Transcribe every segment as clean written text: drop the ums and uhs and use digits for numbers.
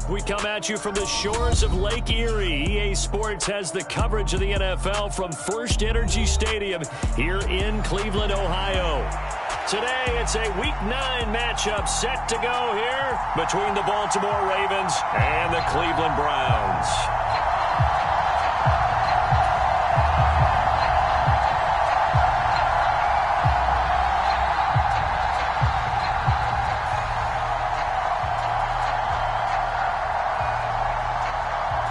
We come at you from the shores of Lake Erie. EA Sports has the coverage of the NFL from First Energy Stadium here in Cleveland, Ohio. Today, it's a Week 9 matchup set to go here between the Baltimore Ravens and the Cleveland Browns.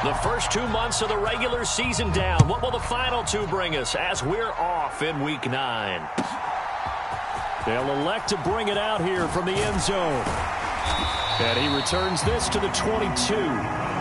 The first 2 months of the regular season down. What will the final 2 bring us as we're off in Week 9? They'll elect to bring it out here from the end zone. And he returns this to the 22.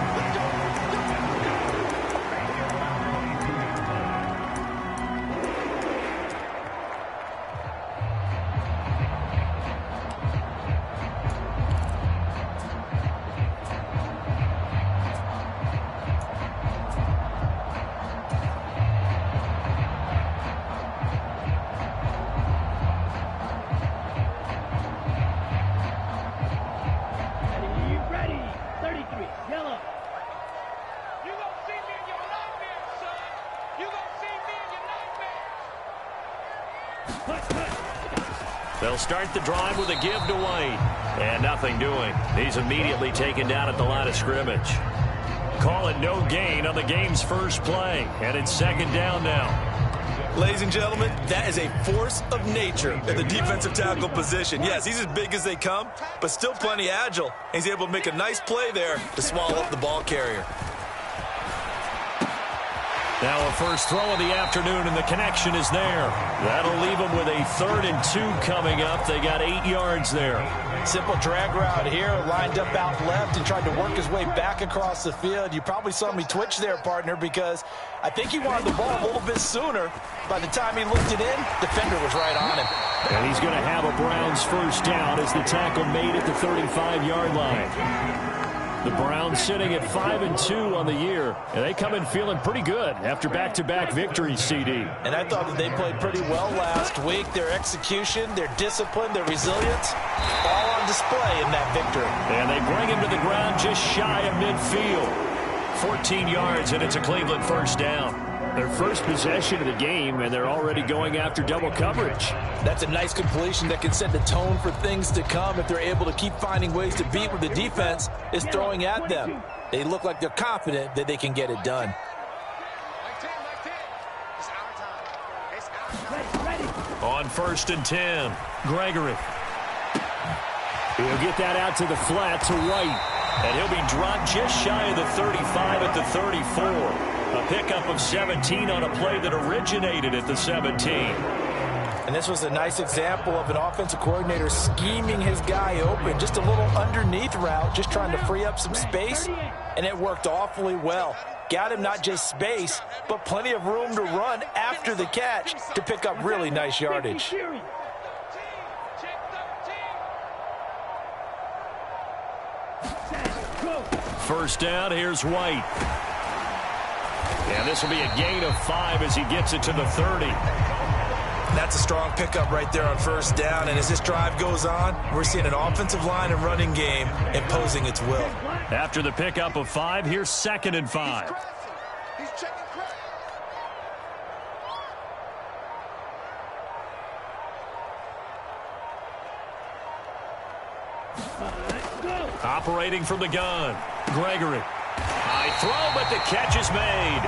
They'll start the drive with a give to White. And nothing doing. He's immediately taken down at the line of scrimmage. Call it no gain on the game's first play. And it's second down now. Ladies and gentlemen, that is a force of nature at the defensive tackle position. Yes, he's as big as they come, but still plenty agile. He's able to make a nice play there to swallow up the ball carrier. Now a first throw of the afternoon, and the connection is there. That'll leave them with a 3rd and 2 coming up. They got 8 yards there. Simple drag route here, lined up out left and tried to work his way back across the field. You probably saw me twitch there, partner, because I think he wanted the ball a little bit sooner. By the time he looked it in, defender was right on him. And he's going to have a Browns first down as the tackle made at the 35-yard line. The Browns sitting at 5-2 on the year, and they come in feeling pretty good after back-to-back victories, CD. And I thought that they played pretty well last week. Their execution, their discipline, their resilience, all on display in that victory. And they bring him to the ground just shy of midfield. 14 yards, and it's a Cleveland first down. Their first possession of the game, and they're already going after double coverage. That's a nice completion that can set the tone for things to come if they're able to keep finding ways to beat what the defense is throwing at them. They look like they're confident that they can get it done. On 1st and 10, Gregory. He'll get that out to the flat to White. And he'll be dropped just shy of the 35 at the 34. A pickup of 17 on a play that originated at the 17. And this was a nice example of an offensive coordinator scheming his guy open. Just a little underneath route, just trying to free up some space. And it worked awfully well. Got him not just space, but plenty of room to run after the catch to pick up really nice yardage. First down, here's White. And this will be a gain of 5 as he gets it to the 30. That's a strong pickup right there on first down. And as this drive goes on, we're seeing an offensive line and running game imposing its will. After the pickup of 5, here's 2nd and 5. Operating from the gun, Gregory. High throw, but the catch is made.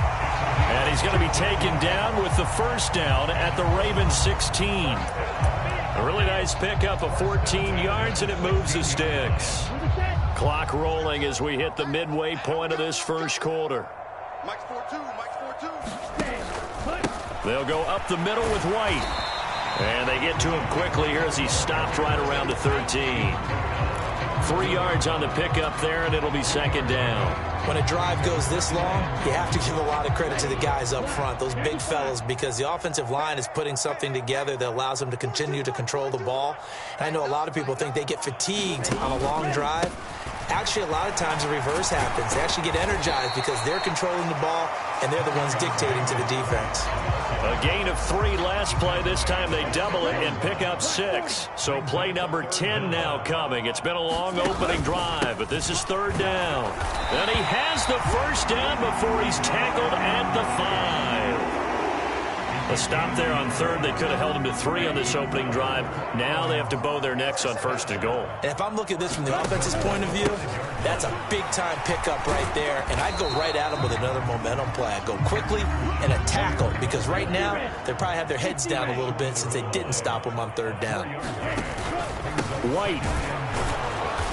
And he's going to be taken down with the first down at the Ravens 16. A really nice pickup of 14 yards, and it moves the sticks. Clock rolling as we hit the midway point of this first quarter. They'll go up the middle with White. And they get to him quickly here as he stopped right around the 13. 3 yards on the pickup there, and it'll be second down. When a drive goes this long, you have to give a lot of credit to the guys up front, those big fellas, because the offensive line is putting something together that allows them to continue to control the ball. And I know a lot of people think they get fatigued on a long drive. Actually, a lot of times the reverse happens. They actually get energized because they're controlling the ball, and they're the ones dictating to the defense. A gain of 3 last play. This time they double it and pick up 6. So play number 10 now coming. It's been a long opening drive, but this is 3rd down. And he has the first down before he's tackled at the 5. A stop there on 3rd. They could have held him to 3 on this opening drive. Now they have to bow their necks on 1st and goal. And if I'm looking at this from the offense's point of view, that's a big-time pickup right there. And I'd go right at them with another momentum play. I'd go quickly and a tackle, because right now they probably have their heads down a little bit since they didn't stop him on 3rd down. White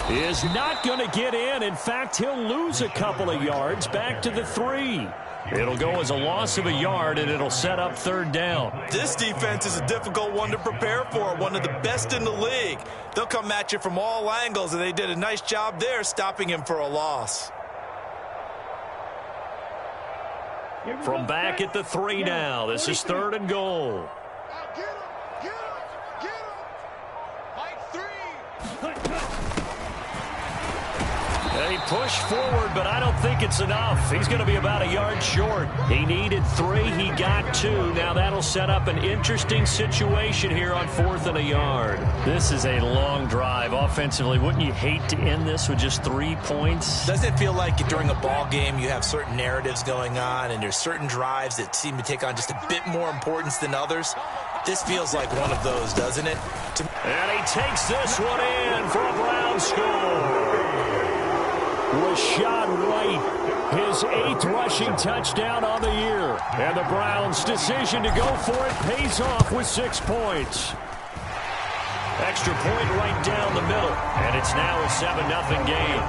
is not going to get in. In fact, he'll lose a couple of yards back to the 3. It'll go as a loss of a yard, and it'll set up 3rd down. This defense is a difficult one to prepare for, one of the best in the league. They'll come at you from all angles, and they did a nice job there stopping him for a loss. From back at the 3 now, this is 3rd and goal. They push forward, but I don't think it's enough. He's going to be about a yard short. He needed 3. He got 2. Now that'll set up an interesting situation here on 4th and a yard. This is a long drive offensively. Wouldn't you hate to end this with just 3 points? Doesn't it feel like during a ball game you have certain narratives going on, and there's certain drives that seem to take on just a bit more importance than others? This feels like one of those, doesn't it? And he takes this one in for a Brown score. Rashad White, his 8th rushing touchdown on the year. And the Browns' decision to go for it pays off with 6 points. Extra point right down the middle. And it's now a 7-0 game.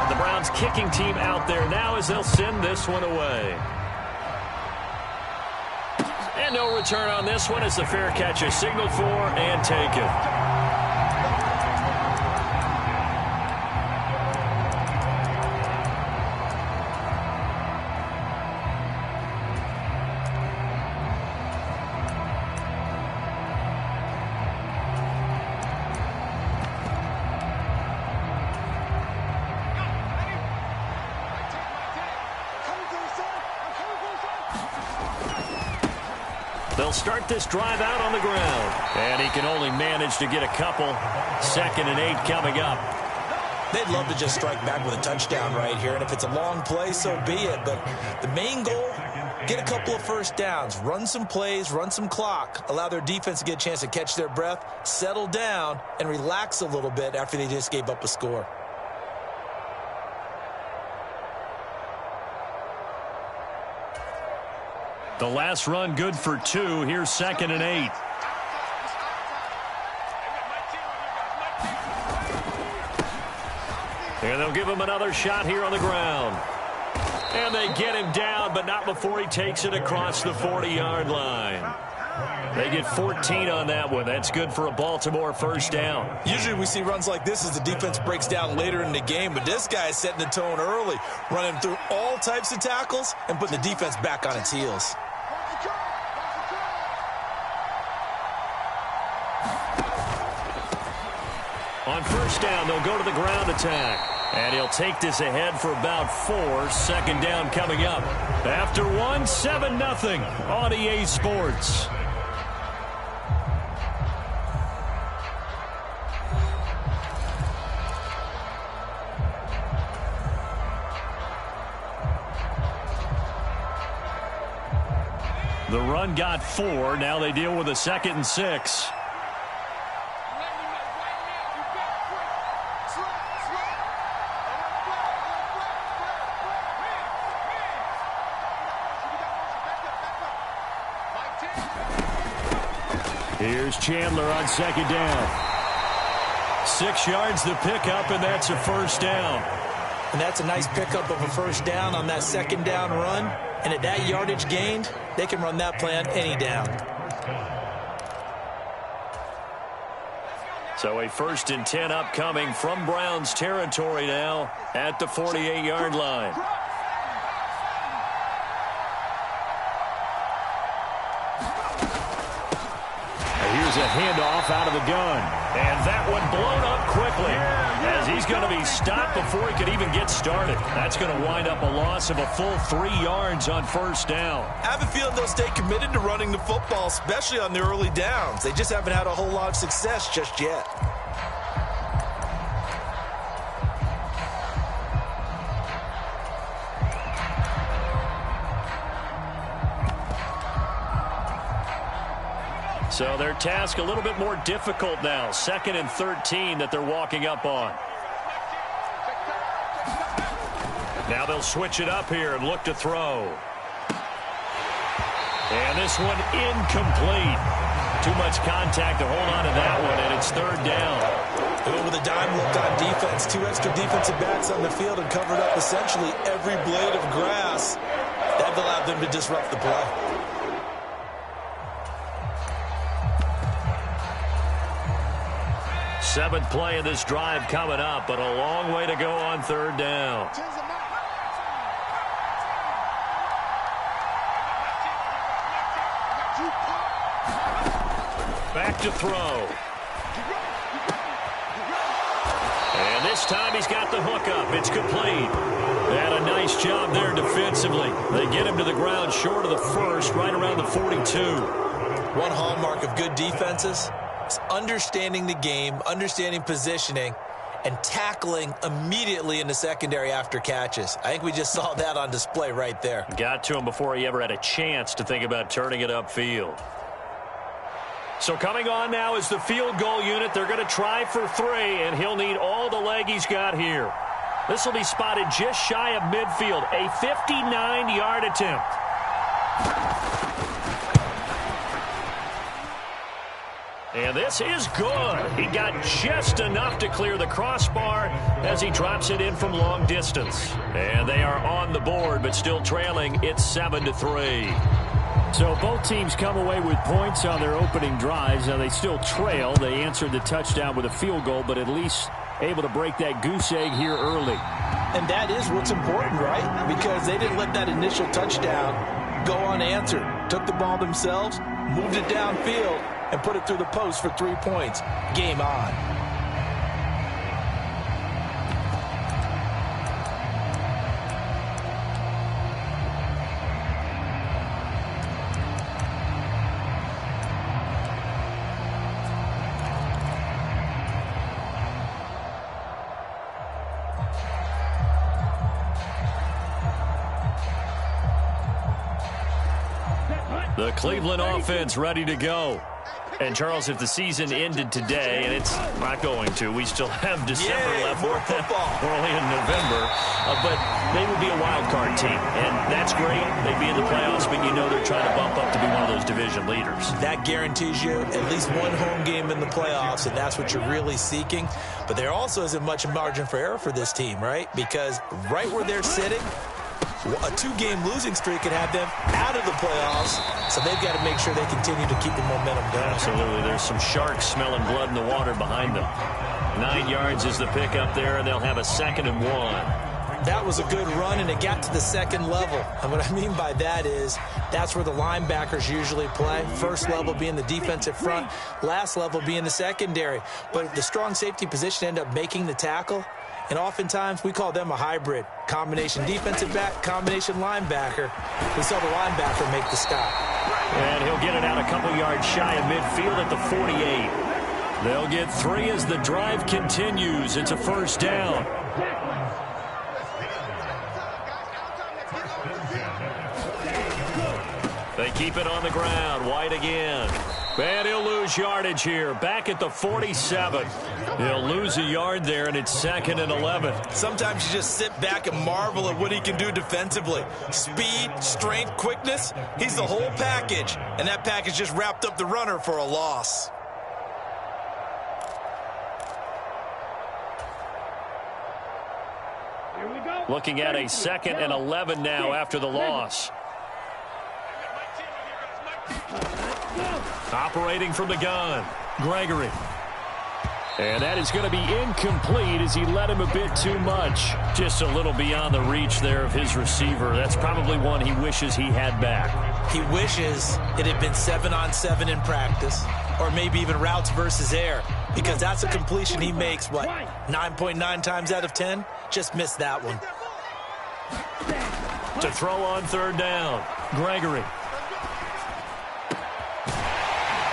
The Browns kicking team out there now as they'll send this one away. And no return on this one as the fair catch is signaled for and taken. They'll start this drive out on the ground. And he can only manage to get a couple. 2nd and 8 coming up. They'd love to just strike back with a touchdown right here. And if it's a long play, so be it. But the main goal, get a couple of first downs. Run some plays, run some clock. Allow their defense to get a chance to catch their breath, settle down, and relax a little bit after they just gave up a score. The last run good for 2. Here's 2nd and 8. And they'll give him another shot here on the ground. And they get him down, but not before he takes it across the 40-yard line. They get 14 on that one. That's good for a Baltimore first down. Usually we see runs like this as the defense breaks down later in the game, but this guy is setting the tone early, running through all types of tackles and putting the defense back on its heels. On first down, they'll go to the ground attack. And he'll take this ahead for about 4. 2nd down coming up. After 1, 7-0 on EA Sports. The run got 4. Now they deal with a 2nd and 6. Here's Chandler on 2nd down. 6 yards the pickup, and that's a first down. And that's a nice pickup of a first down on that 2nd down run. And at that yardage gained, they can run that play on any down. So a 1st and 10 upcoming from Browns territory now at the 48-yard line. is a handoff out of the gun. And that one blown up quickly as he's going to be stopped before he could even get started. That's going to wind up a loss of a full 3 yards on first down. I have a feeling they'll stay committed to running the football, especially on the early downs. They just haven't had a whole lot of success just yet. So their task a little bit more difficult now. 2nd and 13 that they're walking up on. Now they'll switch it up here and look to throw. And this one incomplete. Too much contact to hold on to that one, and it's 3rd down. They went with a dime look on defense. 2 extra defensive backs on the field and covered up essentially every blade of grass. That allowed them to disrupt the play. Seventh play of this drive coming up, but a long way to go on 3rd down. Back to throw. And this time he's got the hook up. It's complete. They had a nice job there defensively. They get him to the ground short of the first, right around the 42. One hallmark of good defenses is understanding the game, understanding positioning, and tackling immediately in the secondary after catches. I think we just saw that on display right there. Got to him before he ever had a chance to think about turning it upfield. So coming on now is the field goal unit. They're going to try for 3, and he'll need all the leg he's got here. This will be spotted just shy of midfield. A 59-yard attempt. And this is good. He got just enough to clear the crossbar as he drops it in from long distance. And they are on the board, but still trailing. It's 7-3. So both teams come away with points on their opening drives. Now they still trail. They answered the touchdown with a field goal, but at least able to break that goose egg here early. And that is what's important, right? Because they didn't let that initial touchdown go unanswered. Took the ball themselves, moved it downfield, and put it through the post for 3 points. Game on. The Cleveland offense ready to go. And, Charles, if the season ended today, and it's not going to, we still have December left. More football. We're only in November. But they would be a wild card team. And that's great. They'd be in the playoffs, but you know they're trying to bump up to be one of those division leaders. That guarantees you at least one home game in the playoffs, and that's what you're really seeking. But there also isn't much margin for error for this team, right? Because right where they're sitting, a 2-game losing streak could have them out of the playoffs, so they've got to make sure they continue to keep the momentum going. Absolutely. There's some sharks smelling blood in the water behind them. 9 yards is the pickup there, and they'll have a 2nd and 1. That was a good run, and it got to the 2nd level. And what I mean by that is that's where the linebackers usually play. First level being the defensive front, last level being the secondary. But the strong safety position ended up making the tackle. And oftentimes, we call them a hybrid. Combination defensive back, combination linebacker. We saw the linebacker make the stop. And he'll get it out a couple yards shy of midfield at the 48. They'll get 3 as the drive continues. It's a 1st down. They keep it on the ground. White again. And he'll lose yardage here. Back at the 47. He'll lose a yard there, and it's 2nd and 11. Sometimes you just sit back and marvel at what he can do defensively. Speed, strength, quickness. He's the whole package. And that package just wrapped up the runner for a loss. Looking at a 2nd and 11 now after the loss. Operating from the gun, Gregory. And that is going to be incomplete as he led him a bit too much. Just a little beyond the reach there of his receiver. That's probably one he wishes he had back. He wishes it had been 7-on-7 in practice, or maybe even routes versus air, because that's a completion he makes, 9.9 times out of 10? Just missed that one. To throw on third down, Gregory.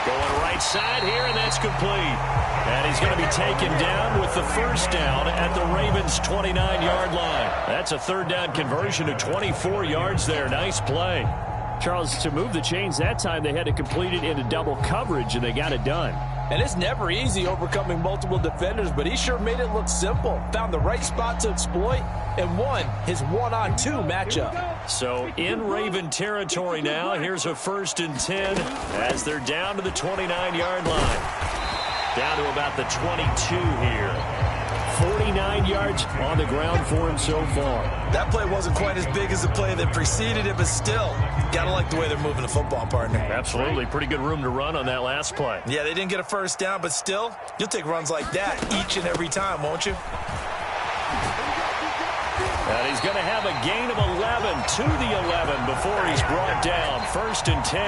Going right side here, and that's complete. And he's going to be taken down with the first down at the Ravens' 29-yard line. That's a third down conversion of 24 yards there. Nice play. Charles, to move the chains that time, they had to complete it into double coverage, and they got it done. And it's never easy overcoming multiple defenders, but he sure made it look simple. Found the right spot to exploit and won his one-on-two matchup. So in Raven territory now, here's a 1st and 10 as they're down to the 29-yard line. Down to about the 22 here. 49 yards on the ground for him so far. That play wasn't quite as big as the play that preceded it, but still, gotta like the way they're moving the football, partner. Absolutely. Pretty good room to run on that last play. Yeah, they didn't get a first down, but still, you'll take runs like that each and every time, won't you? And he's going to have a gain of 11 to the 11 before he's brought down. 1st and 10.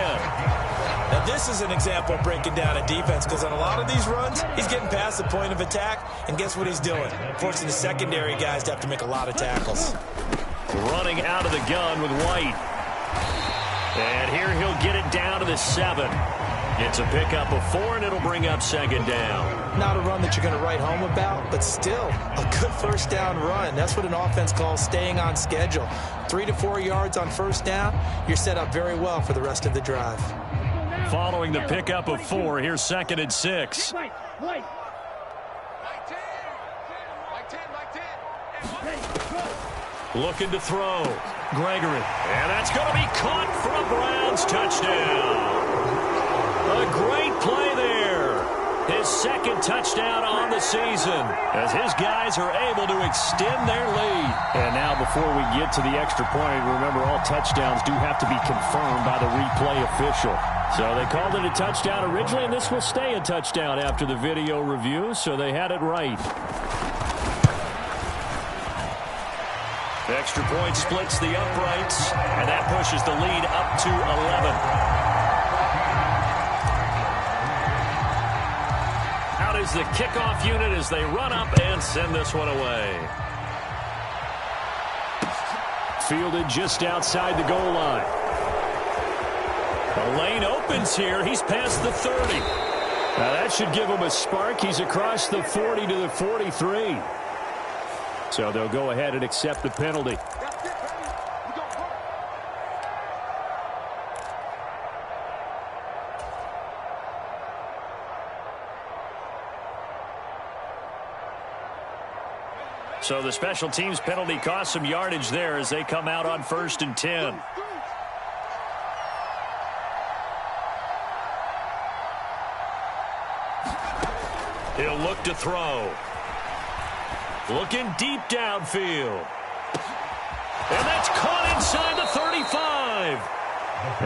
Now, this is an example of breaking down a defense, because on a lot of these runs, he's getting past the point of attack, and guess what he's doing? Forcing the secondary guys to have to make a lot of tackles. Running out of the gun with White. And here he'll get it down to the 7. It's a pickup of 4, and it'll bring up 2nd down. Not a run that you're going to write home about, but still a good first down run. That's what an offense calls staying on schedule. 3 to 4 yards on first down, you're set up very well for the rest of the drive. Following the pickup of 4, here's 2nd and 6. Looking to throw. Gregory. And that's going to be caught for a Browns touchdown. A great play there. His 2nd touchdown on the season as his guys are able to extend their lead. And now before we get to the extra point, remember all touchdowns do have to be confirmed by the replay official. So they called it a touchdown originally, and this will stay a touchdown after the video review, so they had it right. The extra point splits the uprights, and that pushes the lead up to 11. Out is the kickoff unit as they run up and send this one away. Fielded just outside the goal line. The lane opens here. He's past the 30. Now that should give him a spark. He's across the 40 to the 43. So they'll go ahead and accept the penalty. So the special teams penalty cost some yardage there as they come out on 1st and 10. He'll look to throw. Looking deep downfield. And that's caught inside the 35.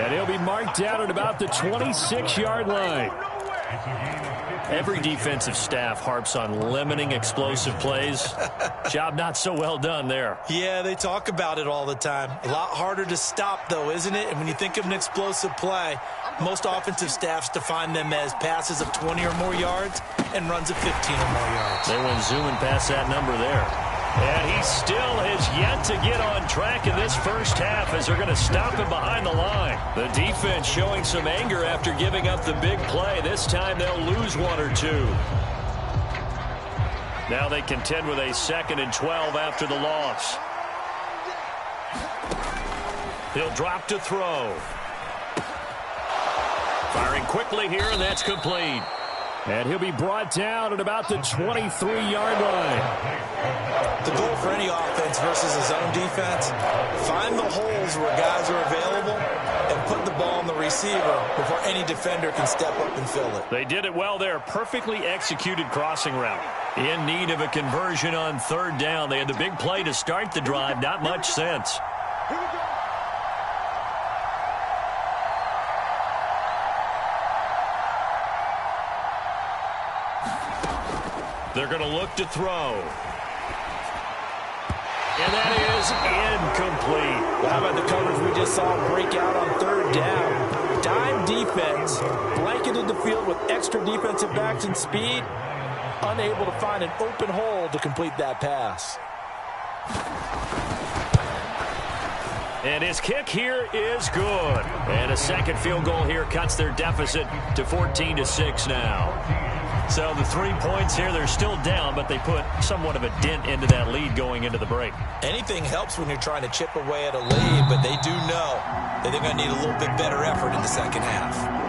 And he'll be marked down at about the 26-yard line. Every defensive staff harps on limiting explosive plays. Job not so well done there. Yeah, they talk about it all the time. A lot harder to stop, though, isn't it? And when you think of an explosive play, most offensive staffs define them as passes of 20 or more yards and runs of 15 or more yards. They went zooming past that number there. And he still has yet to get on track in this first half as they're going to stop him behind the line. The defense showing some anger after giving up the big play. This time they'll lose 1 or 2. Now they contend with a 2nd and 12 after the loss. He'll drop to throw. Firing quickly here, and that's complete. And he'll be brought down at about the 23-yard line. The goal for any offense versus a zone defense, find the holes where guys are available and put the ball on the receiver before any defender can step up and fill it. They did it well there. Perfectly executed crossing route. In need of a conversion on 3rd down. They had the big play to start the drive. Not much sense. They're going to look to throw. And that is incomplete. Well, how about the coverage we just saw break out on third down? Dime defense, blanketed the field with extra defensive backs and speed, unable to find an open hole to complete that pass. And his kick here is good. And a second field goal here cuts their deficit to 14-6 now. So the 3 points here, they're still down, but they put somewhat of a dent into that lead going into the break. Anything helps when you're trying to chip away at a lead, but they do know that they're going to need a little bit better effort in the second half.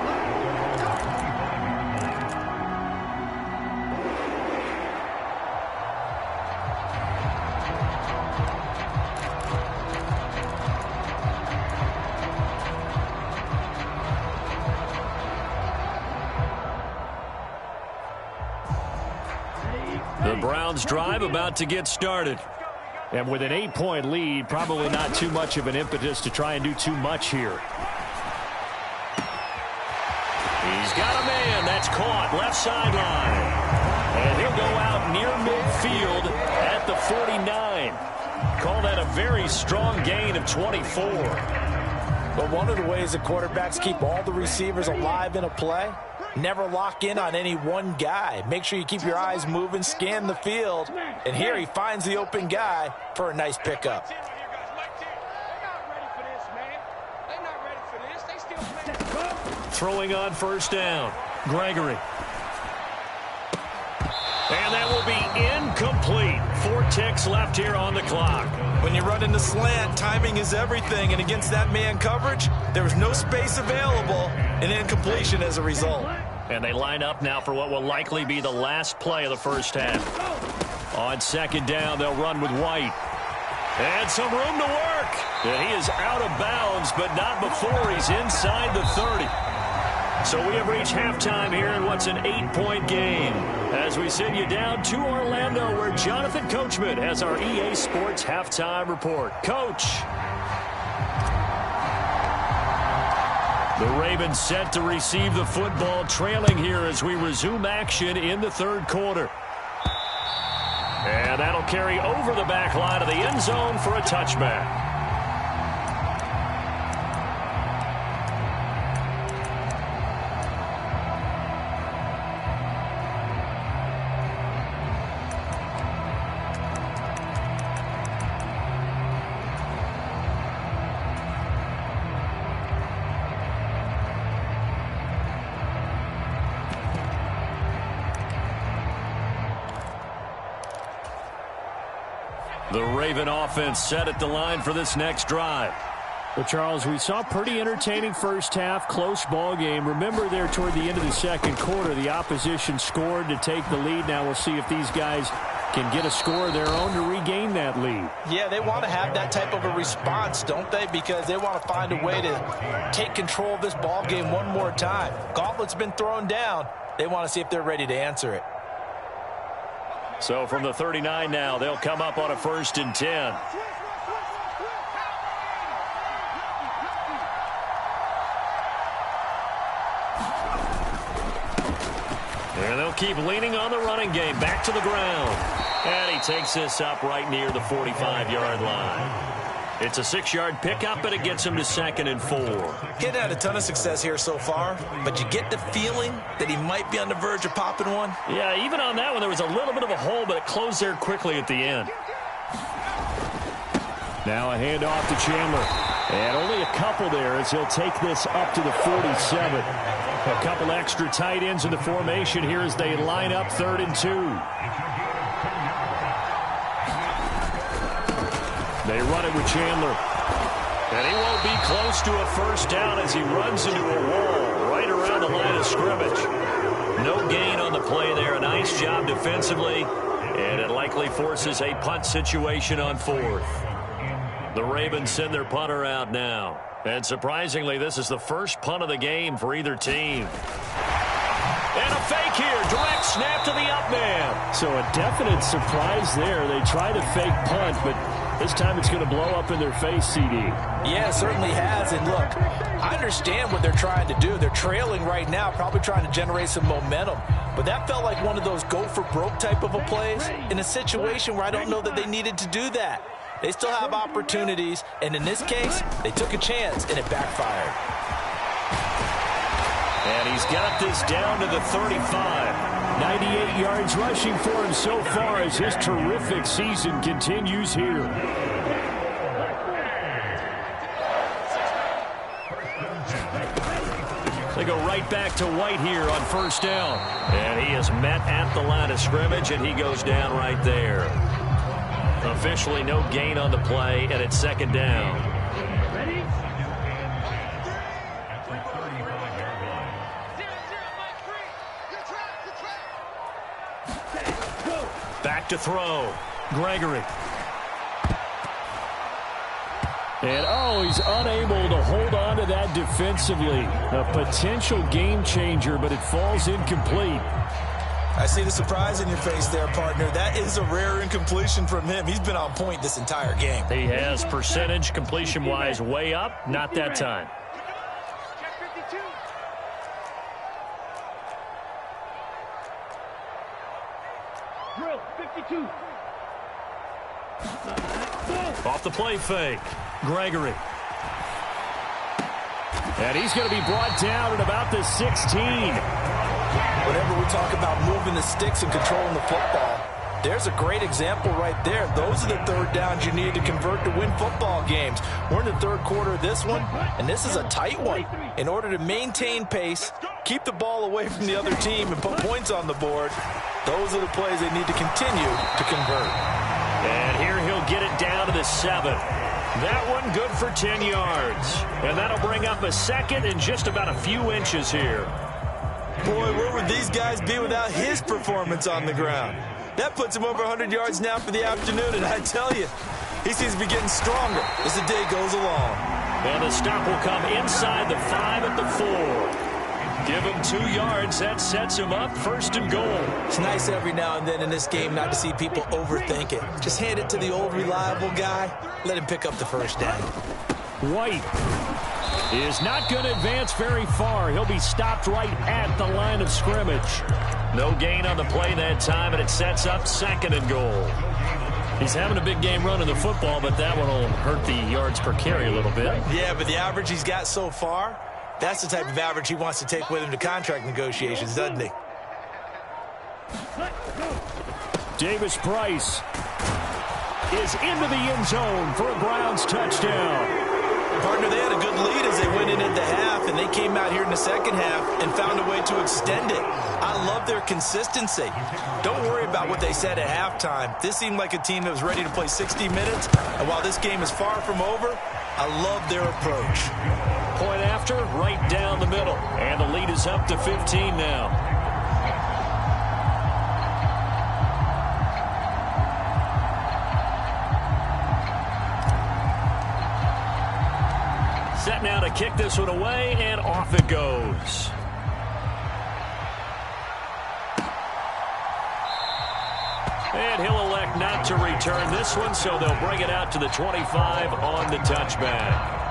The Browns drive about to get started. And with an 8-point lead, probably not too much of an impetus to try and do too much here. He's got a man. That's caught left sideline. And he'll go out near midfield at the 49. Call that a very strong gain of 24. But one of the ways that quarterbacks keep all the receivers alive in a play, never lock in on any one guy. Make sure you keep your eyes moving, scan the field. And here he finds the open guy for a nice pickup. Throwing on first down. Gregory. And that will be incomplete. 4 ticks left here on the clock. When you run in the slant, timing is everything. And against that man coverage, there was no space available. An incompletion as a result. And they line up now for what will likely be the last play of the first half. On second down, they'll run with White. And some room to work. And he is out of bounds, but not before he's inside the 30. So we have reached halftime here in what's an 8-point game. As we send you down to Orlando, where Jonathan Coachman has our EA Sports halftime report. Coach. The Ravens set to receive the football, trailing here as we resume action in the third quarter. And that'll carry over the back line of the end zone for a touchback. The Raven offense set at the line for this next drive. Well, Charles, we saw pretty entertaining first half, close ball game. Remember there toward the end of the second quarter, the opposition scored to take the lead. Now we'll see if these guys can get a score of their own to regain that lead. Yeah, they want to have that type of a response, don't they? Because they want to find a way to take control of this ball game one more time. Gauntlet's been thrown down. They want to see if they're ready to answer it. So from the 39 now, they'll come up on a 1st and 10. And they'll keep leaning on the running game. Back to the ground. And he takes this up right near the 45-yard line. It's a 6-yard pickup, and it gets him to 2nd and 4. He had a ton of success here so far, but you get the feeling that he might be on the verge of popping one. Yeah, even on that one, there was a little bit of a hole, but it closed there quickly at the end. Now a handoff to Chandler. And only a couple there as he'll take this up to the 47. A couple extra tight ends in the formation here as they line up 3rd and 2. They run it with Chandler. And he won't be close to a first down as he runs into a wall right around the line of scrimmage. No gain on the play there. A nice job defensively. And it likely forces a punt situation on 4th. The Ravens send their punter out now. And surprisingly, this is the first punt of the game for either team. And a fake here. Direct snap to the up man. So a definite surprise there. They try to fake punt, but this time it's going to blow up in their face, CD. Yeah, it certainly has. And look, I understand what they're trying to do. They're trailing right now, probably trying to generate some momentum. But that felt like one of those go-for-broke type of a plays in a situation where I don't know that they needed to do that. They still have opportunities, and in this case, they took a chance, and it backfired. And he's got this down to the 35. 98 yards rushing for him so far as his terrific season continues here. They go right back to White here on first down. And he is met at the line of scrimmage, and he goes down right there. Officially no gain on the play, and it's second down. Back to throw. Gregory. And, he's unable to hold on to that defensively. A potential game changer, but it falls incomplete. I see the surprise in your face there, partner. That is a rare incompletion from him. He's been on point this entire game. He has percentage completion-wise way up. Not that time. Drill 52. Off the play fake. Gregory. And he's going to be brought down at about the 16. Whenever we talk about moving the sticks and controlling the football, there's a great example right there. Those are the third downs you need to convert to win football games. We're in the third quarter of this one, and this is a tight one. In order to maintain pace, keep the ball away from the other team, and put points on the board, those are the plays they need to continue to convert. And here he'll get it down to the 7. That one good for 10 yards. And that'll bring up a second and just about a few inches here. Boy, where would these guys be without his performance on the ground? That puts him over 100 yards now for the afternoon, and I tell you, he seems to be getting stronger as the day goes along. And the stop will come inside the 5 at the 4. Give him 2 yards. That sets him up first and goal. It's nice every now and then in this game not to see people overthink it. Just hand it to the old reliable guy. Let him pick up the first down. White is not going to advance very far. He'll be stopped right at the line of scrimmage. No gain on the play that time, and it sets up second and goal. He's having a big game running the football, but that one will hurt the yards per carry a little bit. Yeah, but the average he's got so far, that's the type of average he wants to take with him to contract negotiations, doesn't he? Davis Price is into the end zone for a Browns touchdown. Partner, they had a good lead as they went in at the half, and they came out here in the second half and found a way to extend it. I love their consistency. Don't worry about what they said at halftime. This seemed like a team that was ready to play 60 minutes, and while this game is far from over, I love their approach. Point after, right down the middle, and the lead is up to 15 now. Set now to kick this one away, and off it goes. And he'll elect not to return this one, so they'll bring it out to the 25 on the touchback.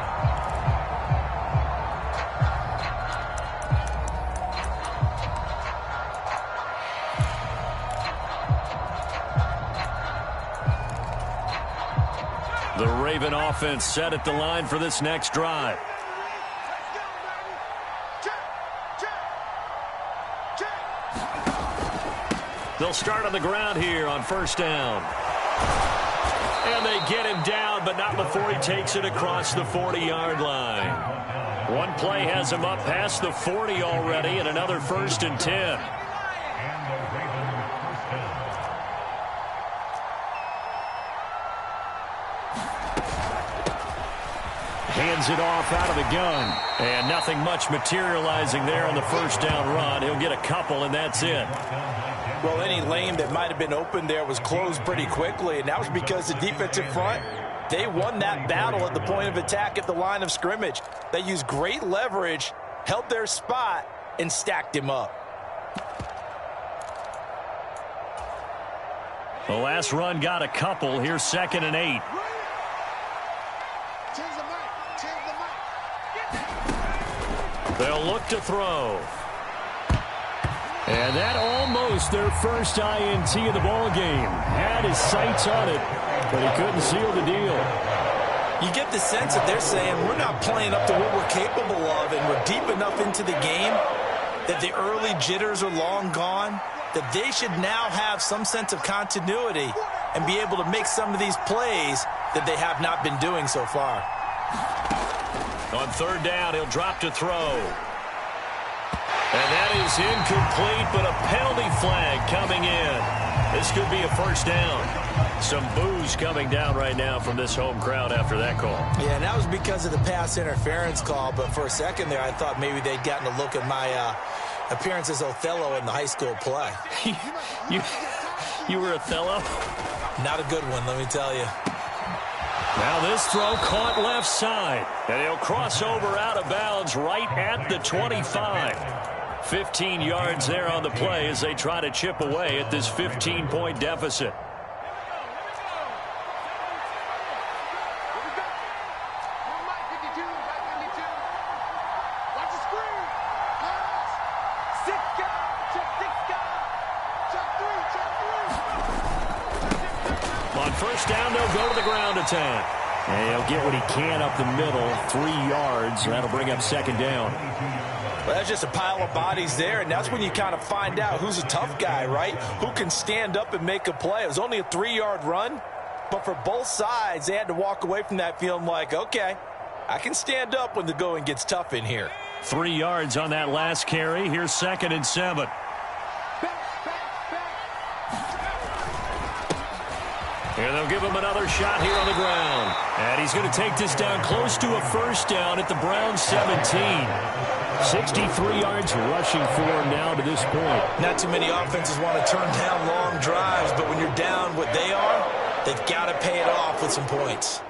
The Raven offense set at the line for this next drive. They'll start on the ground here on first down. And they get him down, but not before he takes it across the 40-yard line. One play has him up past the 40 already, and another 1st and 10. Hands it off out of the gun. And nothing much materializing there on the first down run. He'll get a couple, and that's it. Well, any lane that might have been open there was closed pretty quickly, and that was because the defensive front, they won that battle at the point of attack at the line of scrimmage. They used great leverage, held their spot, and stacked him up. The last run got a couple. Here's 2nd and 8. They'll look to throw. And that almost their first INT of the ball game. Had his sights on it, but he couldn't seal the deal. You get the sense that they're saying we're not playing up to what we're capable of, and we're deep enough into the game that the early jitters are long gone, that they should now have some sense of continuity and be able to make some of these plays that they have not been doing so far. On third down, he'll drop to throw. And that is incomplete, but a penalty flag coming in. This could be a first down. Some boos coming down right now from this home crowd after that call. Yeah, and that was because of the pass interference call, but for a second there, I thought maybe they'd gotten a look at my appearance as Othello in the high school play. You were Othello? Not a good one, let me tell you. Now this throw caught left side, and he'll cross over out of bounds right at the 25. 15 yards there on the play as they try to chip away at this 15-point deficit. On first down, they'll go to the ground attack. And he'll get what he can up the middle, 3 yards. That'll bring up second down. Well, that's just a pile of bodies there, and that's when you kind of find out who's a tough guy, right? Who can stand up and make a play. It was only a 3-yard run, but for both sides, they had to walk away from that feeling like, okay, I can stand up when the going gets tough in here. 3 yards on that last carry. Here's 2nd and 7. And they'll give him another shot here on the ground. And he's going to take this down close to a first down at the Browns 17. 63 yards rushing for him now to this point. Not too many offenses want to turn down long drives, but when you're down what they are, they've got to pay it off with some points.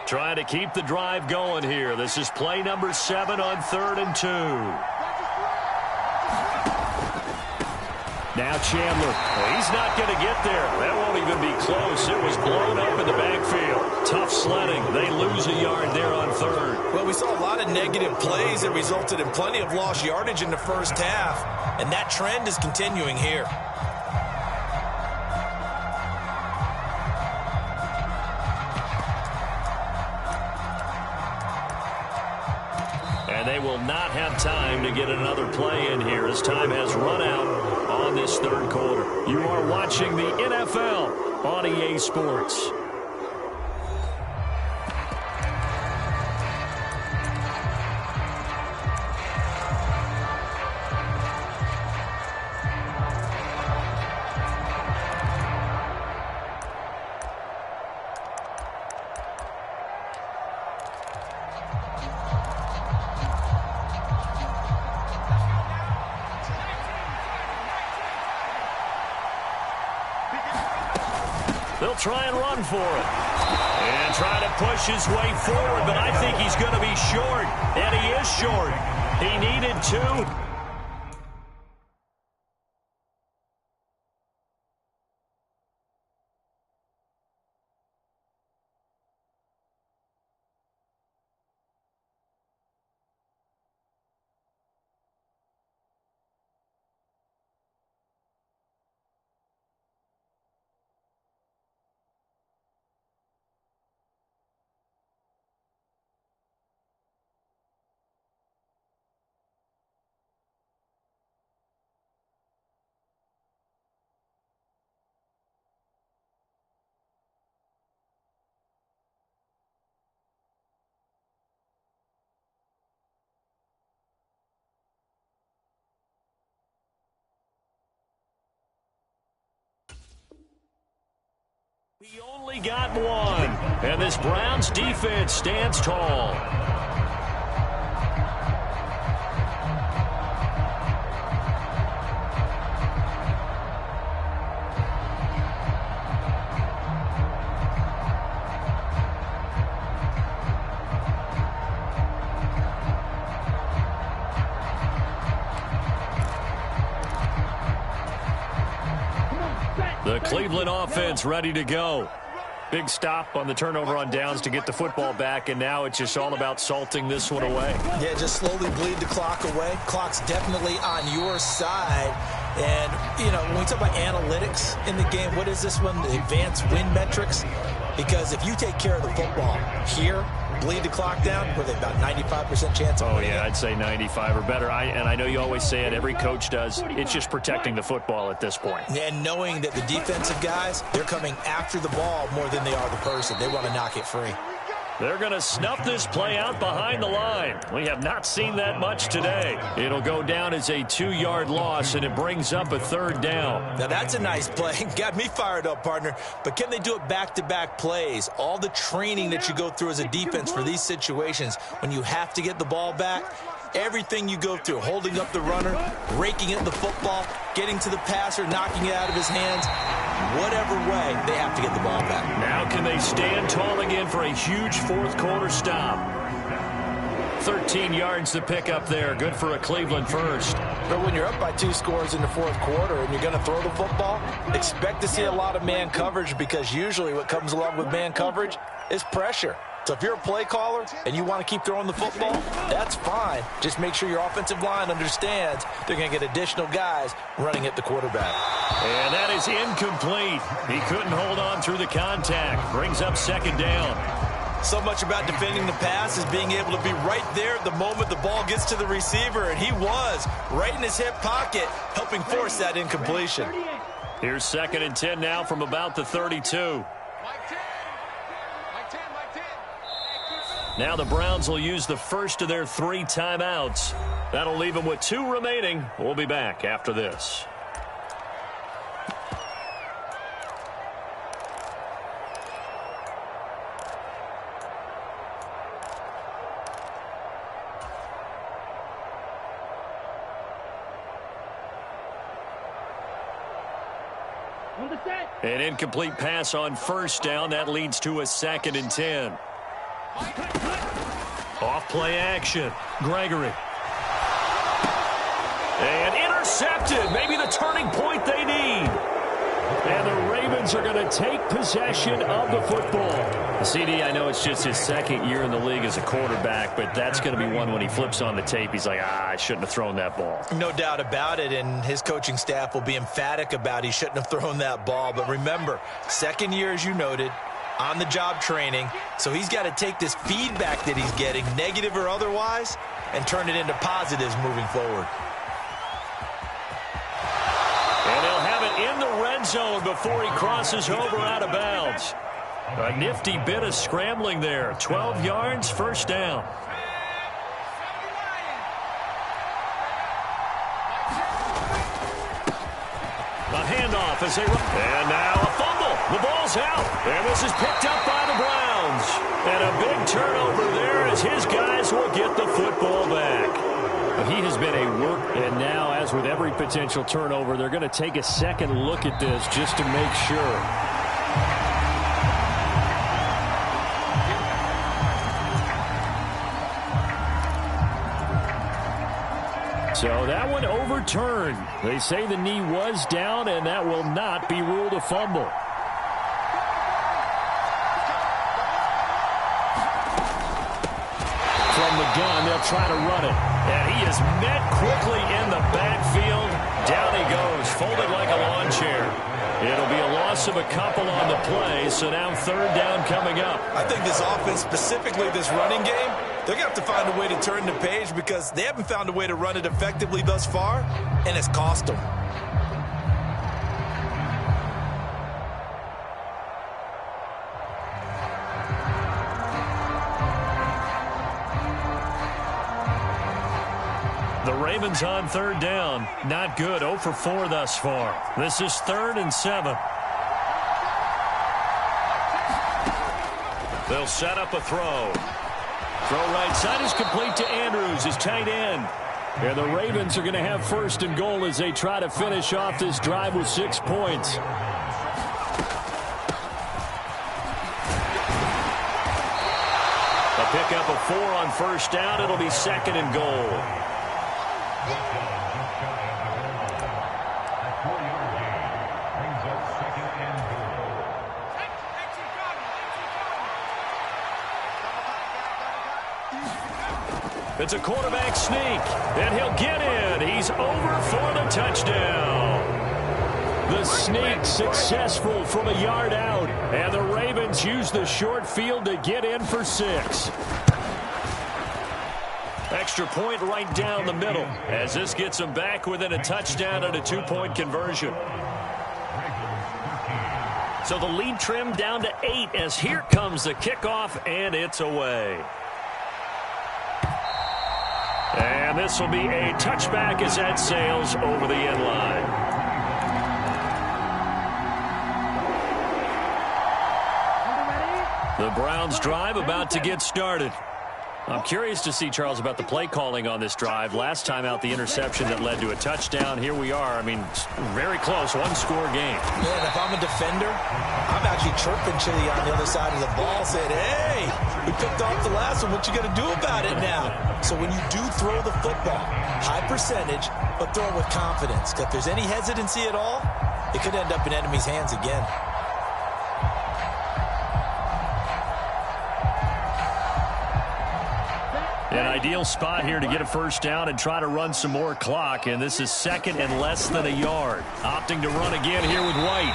Trying to keep the drive going here. This is play number 7 on 3rd and 2. Now Chandler. Well, he's not going to get there. That won't even be close. It was blown up in the backfield. Tough sledding. They lose a yard there on 3rd. Well, we saw a lot of negative plays that resulted in plenty of lost yardage in the first half, and that trend is continuing here. And they will not have time to get another play in here as time has run out on this 3rd quarter. You are watching the NFL on EA Sports. They'll try and run for it. And try to push his way forward, but I think he's going to be short. And he is short. He needed 2. He only got 1, and this Browns defense stands tall. The Cleveland offense ready to go. Big stop on the turnover on downs to get the football back, and now it's just all about salting this one away. Yeah, just slowly bleed the clock away. Clock's definitely on your side. And, you know, when we talk about analytics in the game, what is this one? The advanced win metrics? Because if you take care of the football here, bleed the clock down, were they about 95% chance of winning? Oh, yeah, I'd say 95 or better. And I know you always say it, every coach does. It's just protecting the football at this point. And knowing that the defensive guys, they're coming after the ball more than they are the person. They want to knock it free. They're going to snuff this play out behind the line. We have not seen that much today. It'll go down as a 2-yard loss, and it brings up a 3rd down. Now, that's a nice play. Got me fired up, partner. But can they do it back-to-back plays? All the training that you go through as a defense for these situations, when you have to get the ball back, everything you go through, holding up the runner, raking at the football, getting to the passer, knocking it out of his hands, whatever way, they have to get the ball back. Now can they stand tall again for a huge 4th quarter stop? 13 yards to pick up there. Good for a Cleveland first. But when you're up by 2 scores in the 4th quarter and you're going to throw the football, expect to see a lot of man coverage, because usually what comes along with man coverage is pressure. So if you're a play caller and you want to keep throwing the football, that's fine. Just make sure your offensive line understands they're going to get additional guys running at the quarterback. And that is incomplete. He couldn't hold on through the contact. Brings up 2nd down. So much about defending the pass is being able to be right there at the moment the ball gets to the receiver, and he was right in his hip pocket, helping force that incompletion. Here's 2nd and 10 now from about the 32. Now the Browns will use the first of their 3 timeouts. That'll leave them with 2 remaining. We'll be back after this. An incomplete pass on 1st down. That leads to a 2nd and 10. Off play action. Gregory. And intercepted. Maybe the turning point they need. And the Ravens are going to take possession of the football. CD, I know it's just his 2nd year in the league as a quarterback, but that's going to be one when he flips on the tape, he's like, I shouldn't have thrown that ball. No doubt about it, and his coaching staff will be emphatic about he shouldn't have thrown that ball. But remember, 2nd year, as you noted, on-the-job training, so he's got to take this feedback that he's getting, negative or otherwise, and turn it into positives moving forward. And they'll have it in the red zone before he crosses over out of bounds. A nifty bit of scrambling there. 12 yards, 1st down. A handoff as they run. And now a fumble. The ball's out. And this is picked up by the Browns. And a big turnover there as his guys will get the football back. He has been a work, and now, as with every potential turnover, they're going to take a second look at this just to make sure. So that one overturned. They say the knee was down, and that will not be ruled a fumble. From the gun, they'll try to run it. And he is met quickly in the backfield. Down he goes, folded like a lawn chair. It'll be a loss of a couple on the play, so now 3rd down coming up. I think this offense, specifically this running game, they're going to have to find a way to turn the page because they haven't found a way to run it effectively thus far, and it's cost them. The Ravens on 3rd down. Not good. 0 for 4 thus far. This is 3rd and 7. They'll set up a throw. Throw right side is complete to Andrews, his tight end. And the Ravens are going to have 1st and goal as they try to finish off this drive with 6 points. A pickup of 4 on 1st down. It'll be 2nd and goal. It's a quarterback sneak. And he'll get in. He's over for the touchdown. The sneak successful from a yard out. And the Ravens use the short field to get in for 6. Extra point right down the middle as this gets them back within a touchdown and a 2-point conversion. So the lead trimmed down to 8 as here comes the kickoff, and it's away. And this will be a touchback as that sails over the end line. The Browns drive about to get started. I'm curious to see, Charles, about the play calling on this drive. Last time out, the interception that led to a touchdown. Here we are. I mean, very close, one-score game. Yeah, and if I'm a defender, I'm actually chirping Chili on the other side of the ball, saying, hey, we picked off the last one. What you going to do about it now? So when you do throw the football, high percentage, but throw it with confidence. If there's any hesitancy at all, it could end up in enemy's hands again. An ideal spot here to get a first down and try to run some more clock, and this is second and less than a yard. Opting to run again here with White.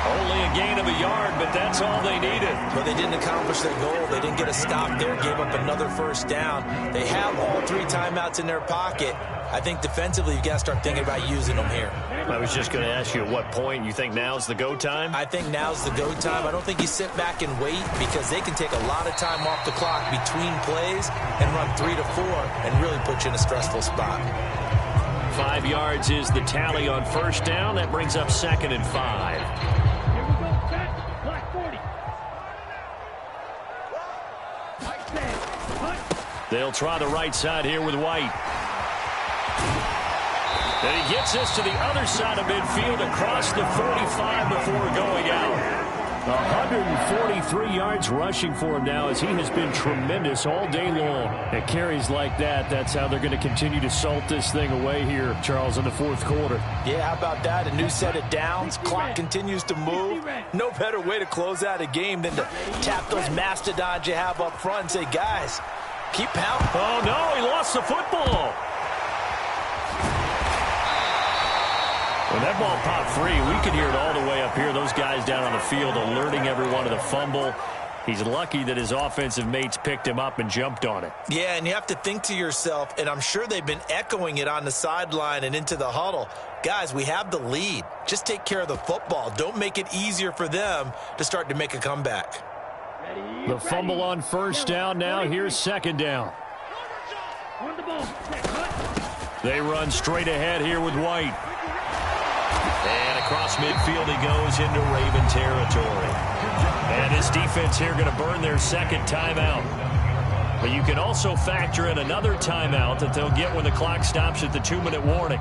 Only a gain of a yard, but that's all they needed. But they didn't accomplish their goal. They didn't get a stop there, gave up another first down. They have all 3 timeouts in their pocket. I think defensively you've got to start thinking about using them here. I was just going to ask you at what point you think now's the go time? I think now's the go time. I don't think you sit back and wait because they can take a lot of time off the clock between plays and run 3 to 4 and really put you in a stressful spot. 5 yards is the tally on first down. That brings up 2nd and 5. They'll try the right side here with White. And he gets this to the other side of midfield across the 45 before going out. 143 yards rushing for him now as he has been tremendous all day long. At carries like that, that's how they're going to continue to salt this thing away here, Charles, in the 4th quarter. Yeah, how about that? A new set of downs. Clock continues to move. No better way to close out a game than to tap those mastodons you have up front and say, guys, keep pounding. Oh, no, he lost the football. When that ball popped free, we could hear it all the way up here. Those guys down on the field alerting everyone to the fumble. He's lucky that his offensive mates picked him up and jumped on it. Yeah, and you have to think to yourself, and I'm sure they've been echoing it on the sideline and into the huddle. Guys, we have the lead. Just take care of the football. Don't make it easier for them to start to make a comeback. The fumble on first down now. Here's 2nd down. They run straight ahead here with White. And across midfield he goes into Raven territory. And his defense here going to burn their 2nd timeout. But you can also factor in another timeout that they'll get when the clock stops at the 2-minute warning.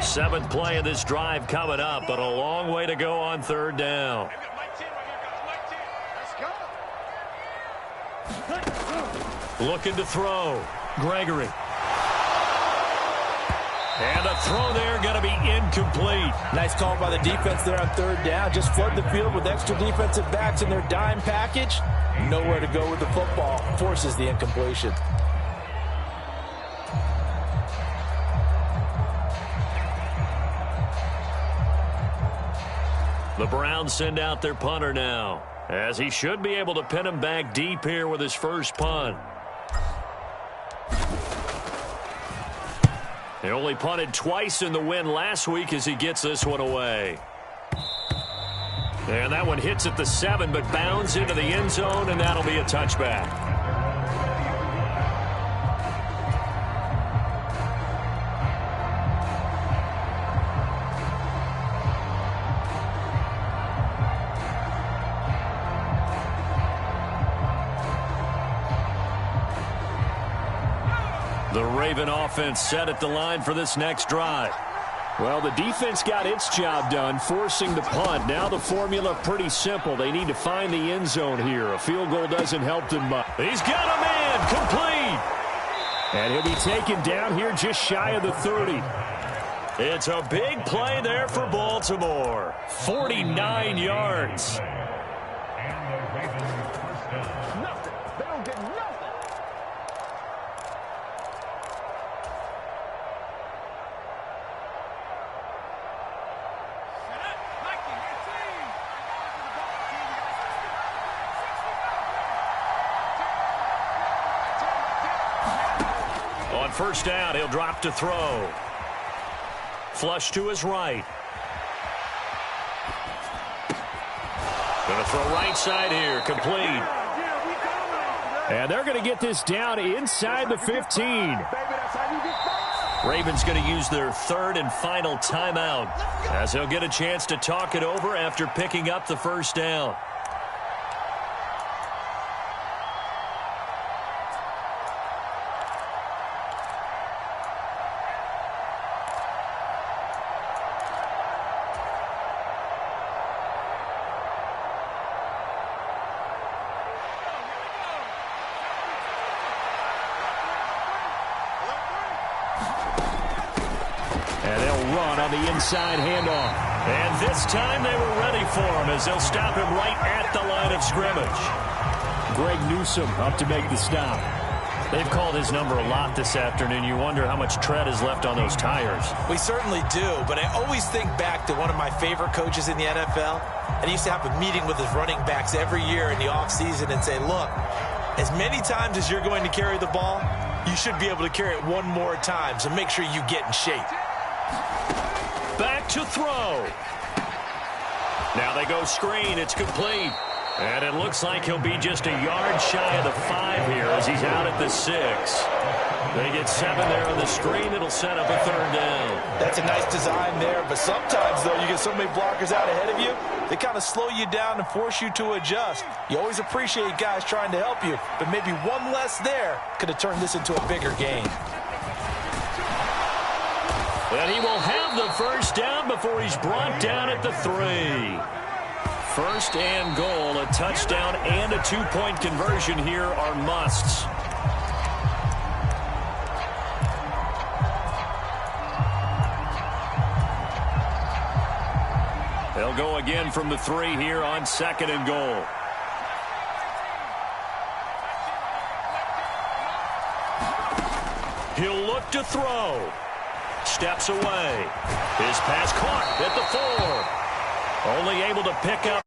Seventh play of this drive coming up, but a long way to go on 3rd down. Looking to throw. Gregory. And a throw there going to be incomplete. Nice call by the defense there on 3rd down. Just flood the field with extra defensive backs in their dime package. Nowhere to go with the football. Forces the incompletion. The Browns send out their punter now, as he should be able to pin him back deep here with his first punt. They only punted twice in the win last week as he gets this one away. And that one hits at the 7, but bounds into the end zone, and that'll be a touchback. The Raven offense set at the line for this next drive. Well, the defense got its job done, forcing the punt. Now the formula pretty simple. They need to find the end zone here. A field goal doesn't help them much. He's got a man complete. And he'll be taken down here just shy of the 30. It's a big play there for Baltimore. 49 yards. first down, he'll drop to throw. Flush to his right. Going to throw right side here, complete. And they're going to get this down inside the 15. Ravens going to use their third and final timeout as he'll get a chance to talk it over after picking up the first down. Inside handoff. And this time they were ready for him as they'll stop him right at the line of scrimmage. Greg Newsome up to make the stop. They've called his number a lot this afternoon. You wonder how much tread is left on those tires. We certainly do, but I always think back to one of my favorite coaches in the NFL. And he used to have a meeting with his running backs every year in the offseason and say, look, as many times as you're going to carry the ball, you should be able to carry it one more time, so make sure you get in shape. Back to throw. Now they go screen. It's complete. And it looks like he'll be just a yard shy of the 5 here as he's out at the 6. They get 7 there on the screen. It'll set up a third down. That's a nice design there, but sometimes, though, you get so many blockers out ahead of you, they kind of slow you down and force you to adjust. You always appreciate guys trying to help you, but maybe one less there could have turned this into a bigger game. And he will have the first down before he's brought down at the 3. First and goal, a touchdown and a 2-point conversion here are musts. They'll go again from the 3 here on second and goal. He'll look to throw. Steps away. His pass caught at the 4. Only able to pick up